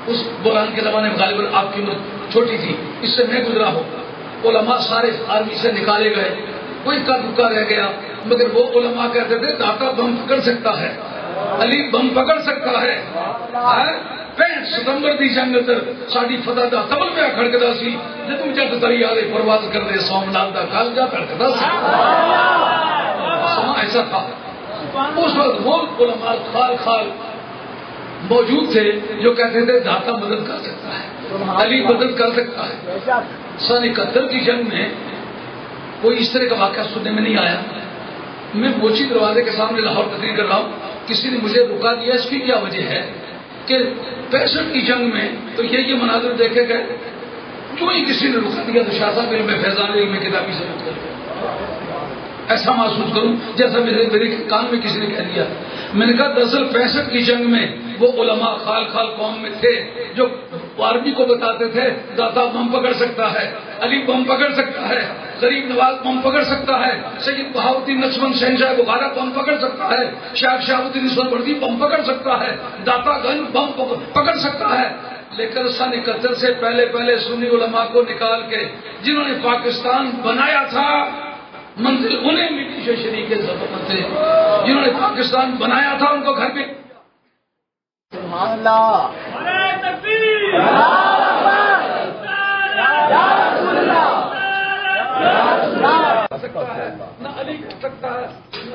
اس بحران کے زمانے میں غالباً آپ کی عمر چھوٹی تھی، اس سے میں گزرا ہوں. علماء سارے آرمی سے نکالے گئے، کوئی کا دکا رہ گیا، مگر وہ علماء کہتے تھے داتا بم پکڑ سکتا ہے، علی بم پکڑ سکتا ہے. 65 ستمبر دی جنگ اندر ساری فتح دا تبل پہ کھڑکدا سی، جدوں جٹ دریا دے پرواز کرنے سومنات دا کالجا کھڑکدا سی. سما ایسا تھا. اس وقت وہ علماء خال خال موجود تھے جو کہتے تھے داتا مدد کر سکتا ہے، علی مدد کر سکتا ہے. سن 71 کی جنگ میں کوئی اس طرح کا واقعہ سننے میں نہیں آیا. میں موچی دروازے کے سامنے لاہور تقریر کر رہا ہوں، کسی نے مجھے روکا دیا. اس کی کیا وجہ ہے کہ 65 کی جنگ میں تو یہ مناظر دیکھے گئے، جو ہی کسی نے روکا دیا تو شاہ صاحب علم فیضان علم کتابی سے روک کر ایسا محسوس کروں جیسا میرے کان میں کسی نے کہہ دیا. میں نے کہا دراصل 65 کی جنگ میں وہ علماء خال خال قوم میں تھے جو آرمی کو بتاتے تھے داتا بم پکڑ سکتا ہے، علی بم پکڑ سکتا ہے، غریب نواز بم پکڑ سکتا ہے، سید بہاؤالدین نقشبند شہنشاہ بخارا بم پکڑ سکتا ہے، شیخ شہاب الدین سہروردی بم پکڑ سکتا ہے، داتا گنج بم پکڑ سکتا ہے. لیکن سن 71 سے پہلے سنی علماء کو نکال کے جنہوں نے پاکستان بنایا تھا، منزل انہیں مٹی سے شریک ضبط تھے، جنہوں نے پاکستان بنایا تھا ان کو گھر پہ سبحان اللہ سکتا ہے نہ علی کر سکتا ہے.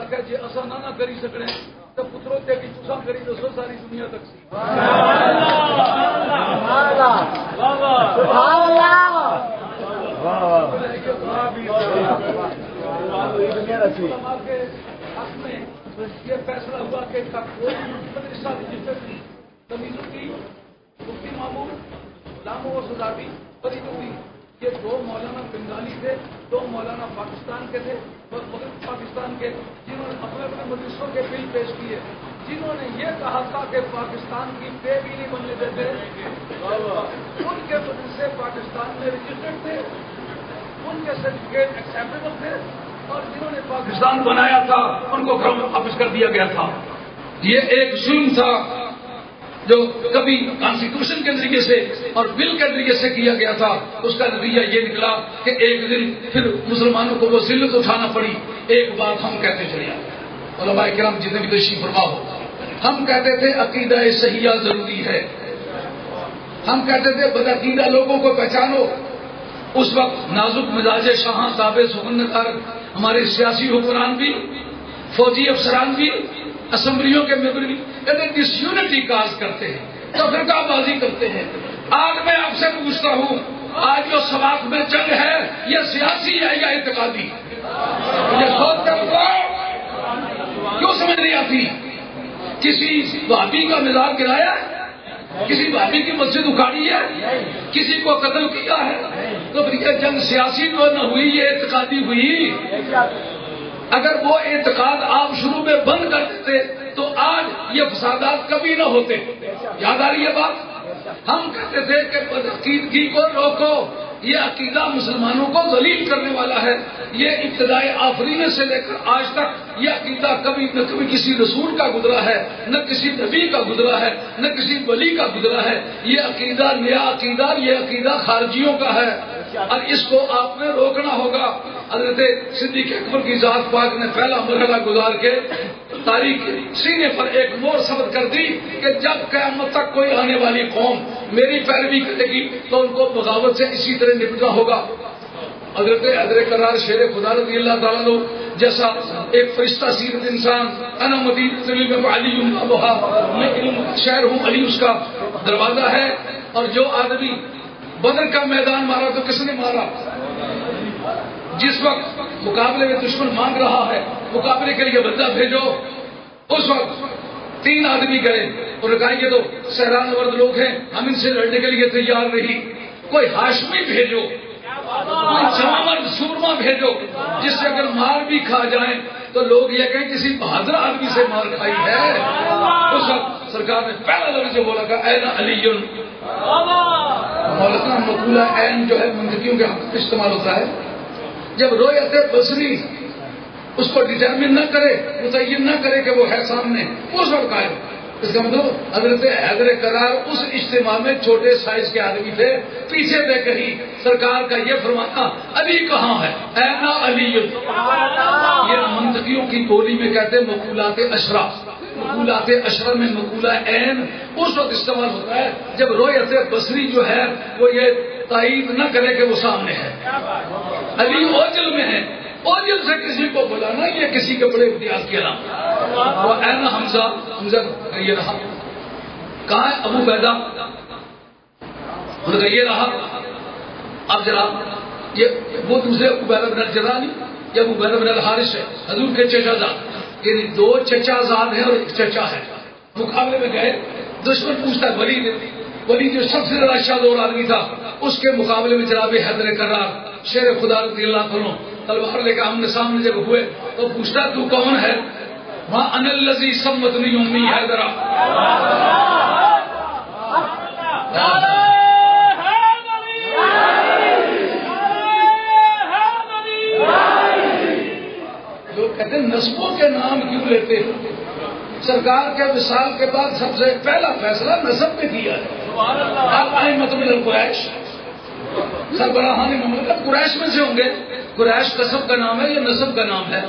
کہ جی اصا نہ کری سکنے تو پتروں تے کی تساں کری تو ساری دنیا تک سی. یہ فیصلہ ہوا کہ کوئی مدرسہ رجسٹر کی تمیز کی مفتی مامون غلام و سزاوی فرید ہوئی. یہ 2 مولانا بنگالی تھے، 2 مولانا پاکستان کے تھے، مغرب پاکستان کے، جنہوں نے اپنے اپنے مدرسوں کے بل پیش کیے، جنہوں نے یہ کہا تھا کہ پاکستان کی پے بھی نہیں بننے دیتے. ان کے مدرسے پاکستان میں رجسٹرڈ تھے، ان کے سرٹیفکیٹ ایکسیپٹیبل تھے، اور جنہوں نے پاکستان بنایا تھا ان کو گھروں میں واپس کر دیا گیا تھا. یہ ایک ظلم تھا جو کبھی کانسٹیٹیوشن کے ذریعے سے اور بل کے ذریعے سے کیا گیا تھا. اس کا نتیجہ یہ نکلا کہ ایک دن پھر مسلمانوں کو وہ ذلت اٹھانا پڑی. ایک بات ہم کہتے چلے آئے، علماء کرام جتنے بھی تشریف فرما ہو، ہم کہتے تھے عقیدہ صحیحہ ضروری ہے، ہم کہتے تھے بدعقیدہ لوگوں کو پہچانو. اس وقت نازک مزاج شاہاں صاحب سخنتار ہمارے سیاسی حکمران بھی، فوجی افسران بھی، اسمبلیوں کے ممبر بھی کہتے ڈس یونٹی کاز کرتے ہیں تو فرقہ بازی کرتے ہیں. آج میں آپ سے پوچھتا ہوں، آج جو سباق میں جنگ ہے یہ سیاسی ہے یا اعتقادی؟ یہ سوچ کر بتاؤ، کیوں سمجھ نہیں آتی؟ کسی بھابی کا مزاج گرایا ہے؟ کسی بھابی کی مسجد اکھاڑی ہے؟ کسی کو قتل کیا ہے؟ تو پھر یہ جنگ سیاسی تو نہ ہوئی، یہ اعتقادی ہوئی. اگر وہ اعتقاد آپ شروع میں بند کر دیتے تو آج یہ فسادات کبھی نہ ہوتے. یاد آ رہی ہے بات؟ ہم کہتے تھے کہ بدعقیدگی کو روکو، یہ عقیدہ مسلمانوں کو ذلیل کرنے والا ہے. یہ ابتدائے آفرینے سے لے کر آج تک یہ عقیدہ کبھی نہ کبھی کسی رسول کا گزرا ہے، نہ کسی نبی کا گزرا ہے، نہ کسی ولی کا گزرا ہے. یہ عقیدہ نیا عقیدہ، یہ عقیدہ خارجیوں کا ہے اور اس کو آپ نے روکنا ہوگا. حضرت صدیق اکبر کی ذات پاک نے پہلا مرحلہ گزار کے تاریخ سینے پر ایک مور ثبت کر دی کہ جب قیامت تک کوئی آنے والی قوم میری پیروی کرے گی تو ان کو بغاوت سے اسی طرح نپٹنا ہوگا. حضرت قرار شیر خدا رضی اللہ تعالیٰ عنہ جیسا ایک فرشتہ سیرت انسان، انا مدینہ علی میں شہر ہوں، علی اس کا دروازہ ہے. اور جو آدمی بدر کا میدان مارا تو کس نے مارا؟ جس وقت مقابلے میں دشمن مانگ رہا ہے مقابلے کے لیے بندہ بھیجو، اس وقت 3 آدمی گئے اور کہا یہ تو سہران ورد لوگ ہیں، ہم ان سے لڑنے کے لیے تیار نہیں. کوئی ہاشمی بھیجو، کوئی جوان سورما بھیجو جس سے اگر مار بھی کھا جائیں تو لوگ یہ کہیں کسی بہادر آدمی سے مار کھائی ہے. اس وقت سرکار نے پہلا لفظ جو بولا کہ این علی. مولانا مقولہ این جو ہے منطقیوں کے حق میں استعمال ہوتا ہے. جب رویت بصری اس کو ڈٹرمن نہ کرے، متعین نہ کرے کہ وہ ہے سامنے، اس وقت قائم اس کا مطلب حضرت حیدر کرار اس اجتماع میں چھوٹے سائز کے آدمی تھے، پیچھے تھے کہیں سرکار کا یہ فرمانا علی کہاں ہے، اینا علی. یہ منطقیوں کی بولی میں کہتے ہیں مقولات اشرا. مقولات اشرا میں مقولہ عین اس وقت استعمال ہوتا ہے جب رویت بصری جو ہے وہ یہ تائید نہ کرے کہ وہ سامنے ہے. علی اوجل میں ہے، اوجل سے کسی کو بلانا یہ کسی کے بڑے امتیاز کی علامت. وہ اینا حمزہ، حمزہ یہ رہا. کہاں ہے ابو بیدہ؟ یہ رہا. اب جناب یہ وہ دوسرے ابو بیدہ بن الجراح نہیں، یہ ابو بیدہ بن الحارث ہے، حضور کے چچا زاد. یعنی دو چچا زاد ہیں اور ایک چچا ہے. مقابلے میں گئے، دشمن پوچھتا ہے ولی جو سب سے زیادہ شادور آدمی تھا اس کے مقابلے میں جناب حیدر کرار شیر خدا رضی اللہ عنہ تلوار لے کر ہم نے سامنے جب ہوئے تو پوچھتا تو کون ہے؟ وہاں ان الذی سمتنی امی حیدرہ. لوگ کہتے ہیں نسبوں کے نام کیوں لیتے ہیں؟ سرکار کے وصال کے بعد سب سے پہلا فیصلہ نسب میں کیا ہے. اب ائمۃ من القریش، سربراہان مملکت قریش میں سے ہوں گے. قریش قصب کا نام ہے یا نسب کا نام ہے؟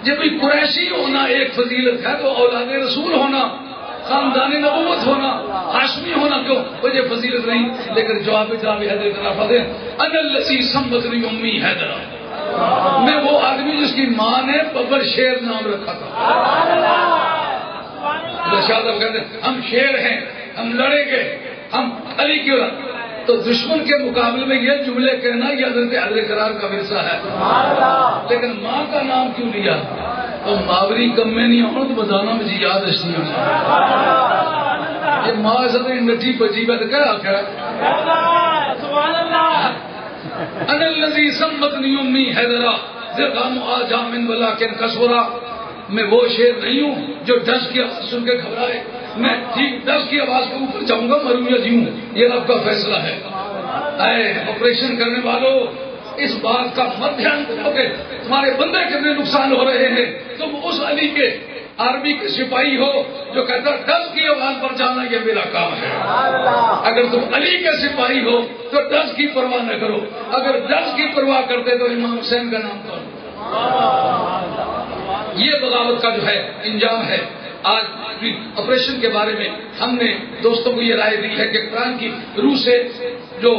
جب بھی قریشی ہونا ایک فضیلت ہے تو اولاد رسول ہونا، خاندان نبوت ہونا، ہاشمی ہونا کیوں وجہ فضیلت نہیں؟ لیکن جواب جناب حیدر کرافت ہے ان الذی سمتنی امی حیدرہ. میں وہ آدمی جس کی ماں نے ببر شیر نام رکھا تھا. شاہ صاحب کہتے ہیں ہم شیر ہیں، ہم لڑیں گے، ہم علی کی اولاد. تو دشمن کے مقابلے میں یہ جملے کہنا یہ حضرت حیدر کرار کا ورثہ ہے. لیکن ماں کا نام کیوں لیا؟ تو ماوری کم میں نہیں ہوں تو بتانا مجھے یاد اشتی ہوں. یہ ماں سب نٹی بجی میں تو کیا آخر ان الذی سمتنی امی حیدرہ ذرغام آجا من ولکن کسورا. میں وہ شیر نہیں ہوں جو ڈس کی آواز سن کے گھبرائے. میں ٹھیک 10 کی آواز کے اوپر جاؤں گا مروں یا جیوں، یہ رب کا فیصلہ ہے. اے آپریشن کرنے والوں اس بات کا مت دھیان کرو کہ تمہارے بندے کتنے نقصان ہو رہے ہیں. تم اس علی کے آرمی کے سپاہی ہو جو کہتا 10 کی آواز پر جانا یہ میرا کام ہے. اگر تم علی کے سپاہی ہو تو 10 کی پرواہ نہ کرو. اگر 10 کی پرواہ کرتے تو امام حسین کا نام کرو. یہ بغاوت کا جو ہے انجام ہے. آج آپریشن کے بارے میں ہم نے دوستوں کو یہ رائے دی ہے کہ قرآن کی روح سے جو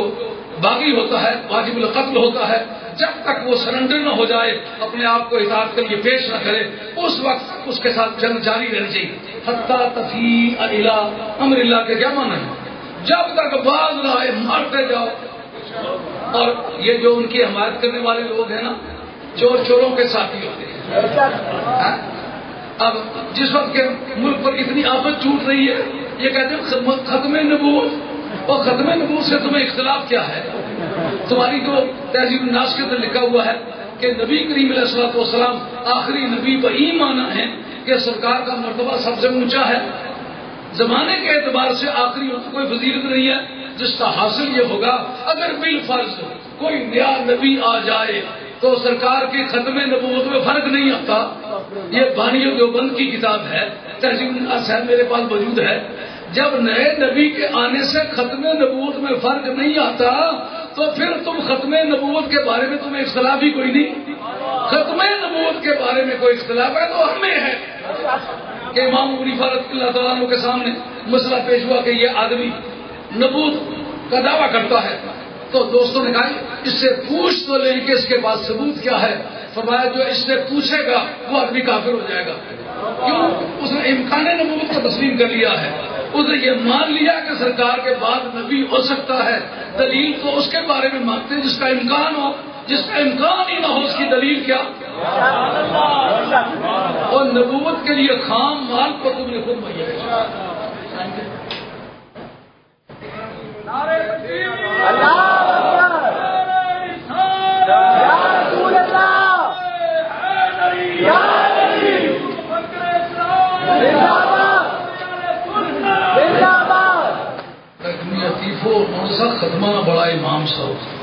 باغی ہوتا ہے واجب القتل ہوتا ہے، جب تک وہ سرنڈر نہ ہو جائے، اپنے آپ کو اطاعت کے لیے پیش نہ کرے، اس وقت اس کے ساتھ جنگ جاری رہنی چاہیے. حتیٰ تفیء الی امر اللہ کے کیا معنی ہے؟ جب تک باز نہ آئے مارتے جاؤ. اور یہ جو ان کی حمایت کرنے والے لوگ ہیں نا، چور چوروں کے ساتھی ہوتے ہیں. اب جس وقت کے ملک پر اتنی آفت چھوٹ رہی ہے، یہ کہتے ہیں ختم نبوت. اور ختم نبوت سے تمہیں اختلاف کیا ہے؟ تمہاری جو تہذیب الناس کے اندر لکھا ہوا ہے کہ نبی کریم علیہ الصلوۃ والسلام آخری نبی وہی مانا ہے کہ سرکار کا مرتبہ سب سے اونچا ہے. زمانے کے اعتبار سے آخری کوئی فضیلت نہیں ہے، جس کا حاصل یہ ہوگا اگر بالفرض کوئی نیا نبی آ جائے تو سرکار کی ختم نبوت میں فرق نہیں آتا. یہ بانی دیوبند کی کتاب ہے، تہذیب الناس ہے، میرے پاس موجود ہے. جب نئے نبی کے آنے سے ختم نبوت میں فرق نہیں آتا تو پھر تم ختم نبوت کے بارے میں تمہیں اختلاف ہی کوئی نہیں. ختم نبوت کے بارے میں کوئی اختلاف ہے تو ہمیں ہے کہ امام ابو حنیفہ رضی اللہ تعالیٰ عنہ کے سامنے مسئلہ پیش ہوا کہ یہ آدمی نبوت کا دعویٰ کرتا ہے. تو دوستوں نے کہا اس سے پوچھ تو لیں کہ اس کے پاس ثبوت کیا ہے. فرمایا جو اس سے پوچھے گا وہ آدمی کافر ہو جائے گا. کیوں؟ اس نے امکان نبوت کو تسلیم کر لیا ہے. اس نے یہ مان لیا کہ سرکار کے بعد نبی ہو سکتا ہے. دلیل تو اس کے بارے میں مانگتے ہیں جس کا امکان ہو. جس کا امکان ہی نہ ہو اس کی دلیل کیا؟ اور نبوت کے لیے خام مال کو تم نے خود مہیا. ختمہ بڑا امام صاحب